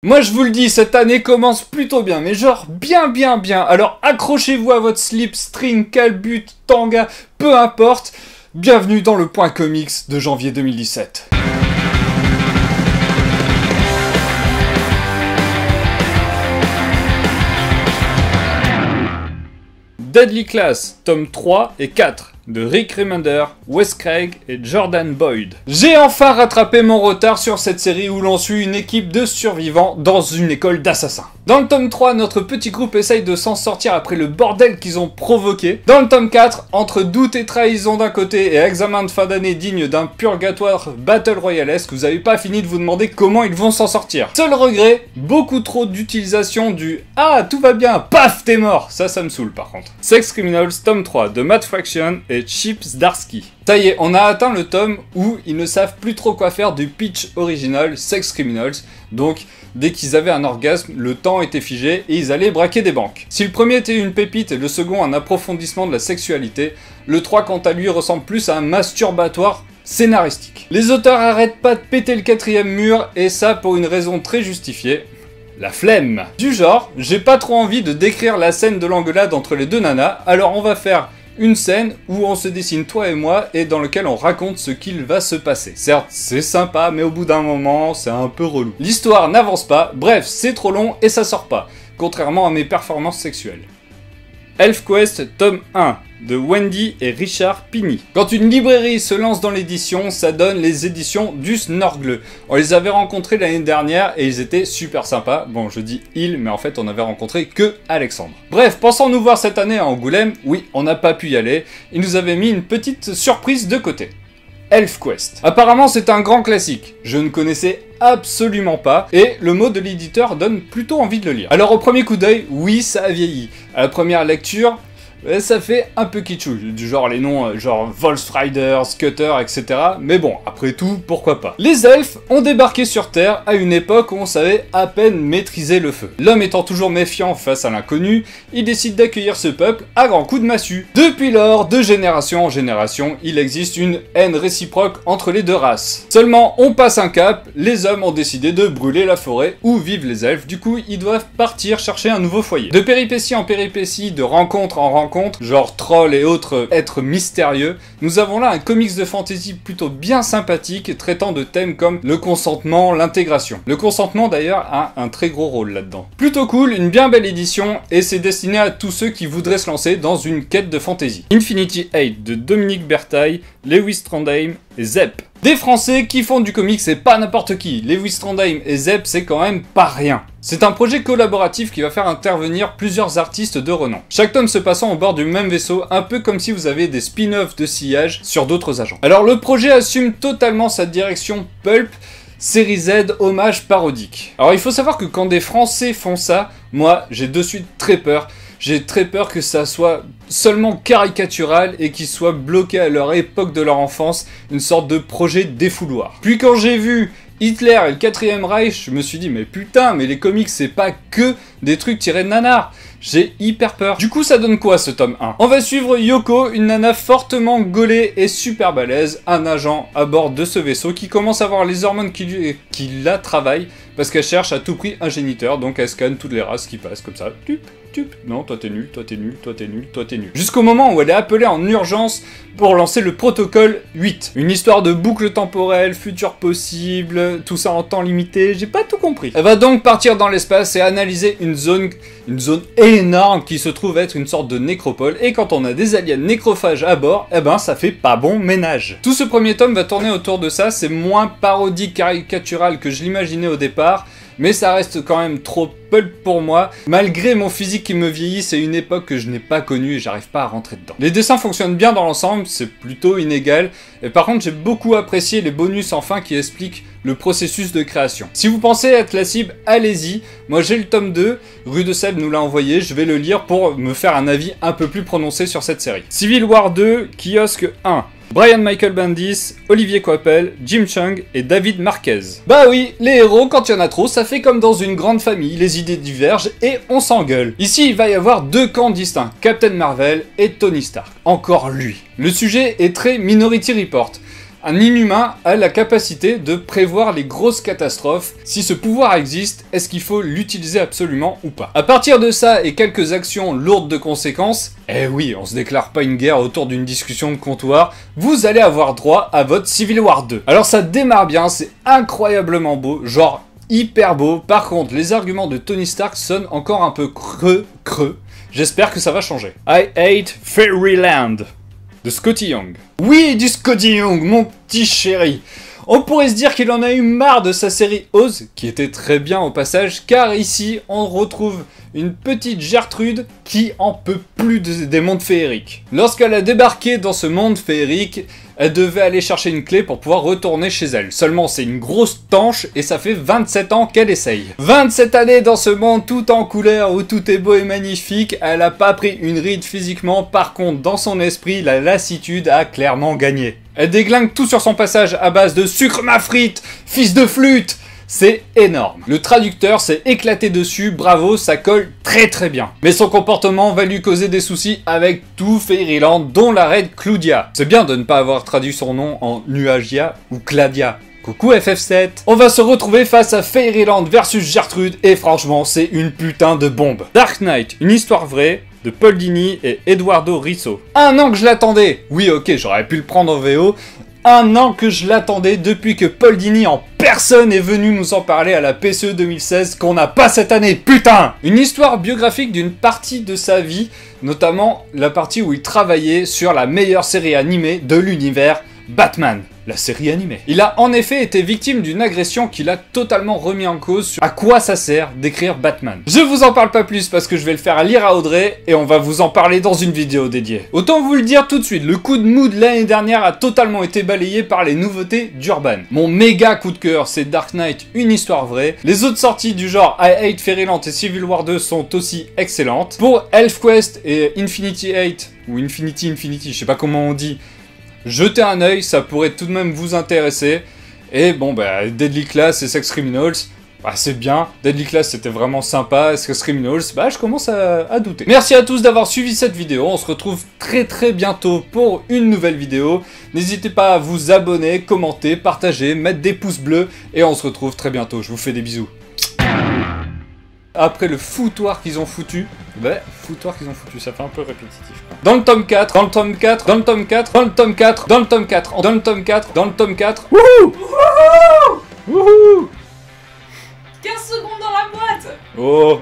Moi je vous le dis, cette année commence plutôt bien, mais genre bien. Alors accrochez-vous à votre slip, string, calbut, tanga, peu importe. Bienvenue dans le Point Comics de janvier 2017. Deadly Class, tome 3 et 4, de Rick Remender, Wes Craig et Jordan Boyd. J'ai enfin rattrapé mon retard sur cette série où l'on suit une équipe de survivants dans une école d'assassins. Dans le tome 3, notre petit groupe essaye de s'en sortir après le bordel qu'ils ont provoqué. Dans le tome 4, entre doute et trahison d'un côté et examen de fin d'année digne d'un purgatoire battle royalesque, vous avez pas fini de vous demander comment ils vont s'en sortir. Seul regret, beaucoup trop d'utilisation du « Ah, tout va bien, paf, t'es mort !» Ça me saoule par contre. Sex Criminals, tome 3, de Matt Fraction et Chip Zdarsky. Ça y est, on a atteint le tome où ils ne savent plus trop quoi faire du pitch original Sex Criminals, donc dès qu'ils avaient un orgasme, le temps était figé et ils allaient braquer des banques. Si le premier était une pépite et le second un approfondissement de la sexualité, le 3 quant à lui ressemble plus à un masturbatoire scénaristique. Les auteurs arrêtent pas de péter le quatrième mur et ça pour une raison très justifiée. La flemme. Du genre, j'ai pas trop envie de décrire la scène de l'engueulade entre les deux nanas, alors on va faire une scène où on se dessine toi et moi et dans lequel on raconte ce qu'il va se passer. Certes, c'est sympa, mais au bout d'un moment, c'est un peu relou. L'histoire n'avance pas, bref, c'est trop long et ça sort pas, contrairement à mes performances sexuelles. ElfQuest, tome 1, de Wendy et Richard Pini. Quand une librairie se lance dans l'édition, ça donne les éditions du Snorgle. On les avait rencontrés l'année dernière et ils étaient super sympas. Bon, je dis ils, mais en fait on avait rencontré que Alexandre. Bref, pensant nous voir cette année à Angoulême, oui, on n'a pas pu y aller, ils nous avaient mis une petite surprise de côté. ElfQuest. Apparemment c'est un grand classique, je ne connaissais absolument pas, et le mot de l'éditeur donne plutôt envie de le lire. Alors au premier coup d'œil, oui ça a vieilli. À la première lecture, ça fait un peu kitschou, du genre les noms genre Volstrider, Scutter, etc. Mais bon, après tout, pourquoi pas. Les elfes ont débarqué sur Terre à une époque où on savait à peine maîtriser le feu. L'homme étant toujours méfiant face à l'inconnu, il décide d'accueillir ce peuple à grands coups de massue. Depuis lors, de génération en génération, il existe une haine réciproque entre les deux races. Seulement, on passe un cap, les hommes ont décidé de brûler la forêt où vivent les elfes, du coup ils doivent partir chercher un nouveau foyer. De péripétie en péripétie, de rencontre en rencontre, genre trolls et autres êtres mystérieux, nous avons là un comics de fantasy plutôt bien sympathique traitant de thèmes comme le consentement, l'intégration. Le consentement d'ailleurs a un très gros rôle là-dedans. Plutôt cool, une bien belle édition et c'est destiné à tous ceux qui voudraient se lancer dans une quête de fantasy. Infinity 8 de Dominique Bertaille, Lewis Trondheim et Zep. Des Français qui font du comics et pas n'importe qui. Lewis Trondheim et Zep, c'est quand même pas rien. C'est un projet collaboratif qui va faire intervenir plusieurs artistes de renom. Chaque tome se passant au bord du même vaisseau, un peu comme si vous avez des spin-offs de sillage sur d'autres agents. Alors le projet assume totalement sa direction pulp, série Z, hommage parodique. Alors il faut savoir que quand des Français font ça, moi j'ai de suite très peur. J'ai très peur que ça soit seulement caricatural et qu'ils soient bloqués à leur époque de leur enfance, une sorte de projet défouloir. Puis quand j'ai vu Hitler et le 4ème Reich, je me suis dit mais putain, mais les comics c'est pas que des trucs tirés de nanars. J'ai hyper peur. Du coup ça donne quoi ce tome 1? On va suivre Yoko, une nana fortement gaulée et super balèze, un agent à bord de ce vaisseau qui commence à avoir les hormones qui la travaillent parce qu'elle cherche à tout prix un géniteur, donc elle scanne toutes les races qui passent comme ça. Non, toi t'es nul, toi t'es nul, toi t'es nul, toi t'es nul. Jusqu'au moment où elle est appelée en urgence pour lancer le protocole 8. Une histoire de boucle temporelle, futur possible, tout ça en temps limité, j'ai pas tout compris. Elle va donc partir dans l'espace et analyser une zone énorme qui se trouve être une sorte de nécropole, et quand on a des aliens nécrophages à bord, eh ben ça fait pas bon ménage. Tout ce premier tome va tourner autour de ça, c'est moins parodique caricatural que je l'imaginais au départ, mais ça reste quand même trop pulp pour moi, malgré mon physique qui me vieillit, c'est une époque que je n'ai pas connue et j'arrive pas à rentrer dedans. Les dessins fonctionnent bien dans l'ensemble, c'est plutôt inégal, et par contre j'ai beaucoup apprécié les bonus enfin qui expliquent le processus de création. Si vous pensez être la cible, allez-y, moi j'ai le tome 2, Rue de Sèvres nous l'a envoyé, je vais le lire pour me faire un avis un peu plus prononcé sur cette série. Civil War 2, Kiosque 1. Brian Michael Bendis, Olivier Coipel, Jim Chung et David Marquez. Bah oui, les héros, quand il y en a trop, ça fait comme dans une grande famille, les idées divergent et on s'engueule. Ici, il va y avoir deux camps distincts, Captain Marvel et Tony Stark. Encore lui. Le sujet est très Minority Report. Un inhumain a la capacité de prévoir les grosses catastrophes. Si ce pouvoir existe, est-ce qu'il faut l'utiliser absolument ou pas? À partir de ça et quelques actions lourdes de conséquences, eh oui, on se déclare pas une guerre autour d'une discussion de comptoir, vous allez avoir droit à votre Civil War 2. Alors ça démarre bien, c'est incroyablement beau, genre hyper beau. Par contre, les arguments de Tony Stark sonnent encore un peu creux. J'espère que ça va changer. I hate Fairyland de Scotty Young. Oui, du Scotty Young, mon petit chéri. On pourrait se dire qu'il en a eu marre de sa série Oz, qui était très bien au passage, car ici, on retrouve une petite Gertrude qui en peut plus des mondes féeriques. Lorsqu'elle a débarqué dans ce monde féerique, elle devait aller chercher une clé pour pouvoir retourner chez elle. Seulement, c'est une grosse tanche et ça fait 27 ans qu'elle essaye. 27 années dans ce monde tout en couleur où tout est beau et magnifique, elle a pas pris une ride physiquement, par contre, dans son esprit, la lassitude a clairement gagné. Elle déglingue tout sur son passage à base de sucre ma frite, fils de flûte. C'est énorme. Le traducteur s'est éclaté dessus, bravo, ça colle très bien. Mais son comportement va lui causer des soucis avec tout Fairyland, dont la reine Claudia. C'est bien de ne pas avoir traduit son nom en Nuagia ou Claudia. Coucou FF7. On va se retrouver face à Fairyland versus Gertrude et franchement, c'est une putain de bombe. Dark Knight, une histoire vraie de Paul Dini et Eduardo Risso. Un an que je l'attendais. Oui, ok, j'aurais pu le prendre en VO. Un an que je l'attendais depuis que Paul Dini en personne est venu nous en parler à la PCE 2016 qu'on n'a pas cette année, putain! Une histoire biographique d'une partie de sa vie, notamment la partie où il travaillait sur la meilleure série animée de l'univers, Batman. La série animée. Il a en effet été victime d'une agression qui l'a totalement remis en cause sur à quoi ça sert d'écrire Batman. Je vous en parle pas plus parce que je vais le faire lire à Audrey et on va vous en parler dans une vidéo dédiée. Autant vous le dire tout de suite, le coup de mou de l'année dernière a totalement été balayé par les nouveautés d'Urban. Mon méga coup de cœur, c'est Dark Knight, une histoire vraie. Les autres sorties du genre I Hate Fairyland et Civil War 2 sont aussi excellentes. Pour ElfQuest et Infinity 8, ou Infinity, je sais pas comment on dit, jetez un œil, ça pourrait tout de même vous intéresser. Et bon, bah, Deadly Class et Sex Criminals, bah, c'est bien. Deadly Class, c'était vraiment sympa. Sex Criminals, bah, je commence à douter. Merci à tous d'avoir suivi cette vidéo. On se retrouve très bientôt pour une nouvelle vidéo. N'hésitez pas à vous abonner, commenter, partager, mettre des pouces bleus. Et on se retrouve très bientôt. Je vous fais des bisous. Après le foutoir qu'ils ont foutu, ça fait un peu répétitif. Dans le tome 4, dans le tome 4, dans le tome 4, dans le tome 4, dans le tome 4, dans le tome 4, dans le tome 4. Wouhou! Wouhou! 15 secondes dans la boîte! Oh!